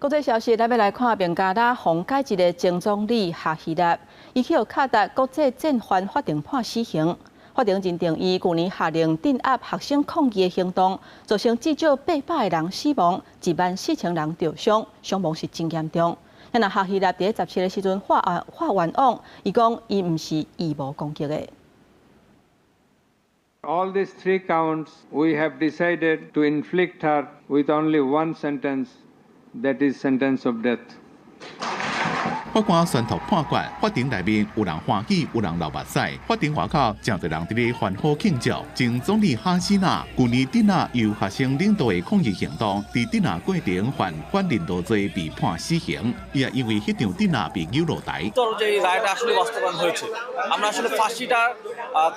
国际消息，咱要来看孟加拉洪改一个前总理夏希纳，伊去互卡达国际战犯法庭判死刑。法庭认定伊去年下令镇压学生抗议的行动，造成至少800人死亡，14000人受伤，伤亡是真严重。那夏希纳伫17个时阵发冤枉，伊讲伊毋是义无攻击的。 All these 3 counts, we have decided to inflict her with only one sentence, that is sentence of death. 法官宣读判决，法庭内面有人欢喜，有人流目屎。法庭外口真侪人伫咧欢呼庆祝。前总理哈希纳去年镇压由学生领导的抗议行动，伫镇压过程犯反领导罪被判死刑，伊也因为迄场镇压被揪落台。অনুযায়ী রায়টা আসলে বাস্তবায়ন হয়েছে। আমরা আসলে ফাঁসিটার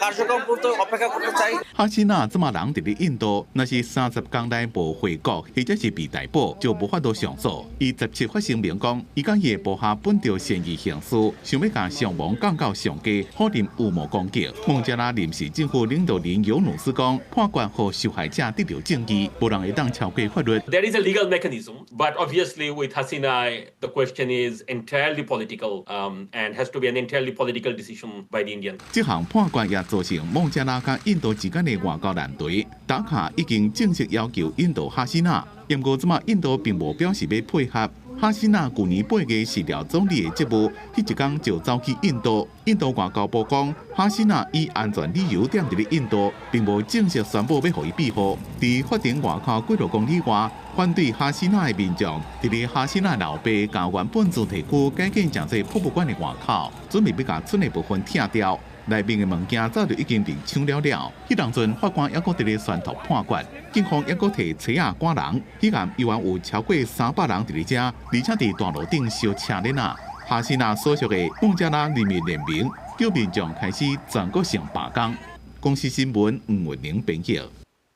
কার্যক্রম করতে অপেক্ষা করতে চাই।哈希纳这么人伫咧印度，若是30天内无回国，或者是被逮捕，就无法度上诉。伊17发声明讲，伊甲伊的部下本着善意行事，想要将伤亡降到上低，否认有无攻击。孟加拉临时政府领导人尤努斯讲，判决互受害者得到正义，无人会当超过法律。There is a legal mechanism, but obviously with Hasina, the question is entirely political, and has to be an entirely political decision by the Indian. 这项判决也造成孟加拉甲印度之间的外交难题。达卡已经正式要求印度哈希纳，不过即马印度并无表示要配合。 哈希纳去年8月辞掉总理的职务，迄一天就走去印度。印度外交部讲，哈希纳以安全理由踮伫咧印度，并无正式宣布要予伊庇护。伫法庭外口几多公里外，反对哈希纳的民众伫咧哈希纳老爸甲原本主题区改建成做博物馆的外口，准备要甲村的部分拆掉。 内面的物件早就已经被抢了了。迄当阵法官还阁伫咧宣读判决，警方还阁摕车仔赶人。迄暗依然有超过300人伫咧遮，而且伫大路顶烧车链啊。哈希纳所属的孟加拉人民联盟叫民众开始全国性罢工。公司新闻黄文玲编译。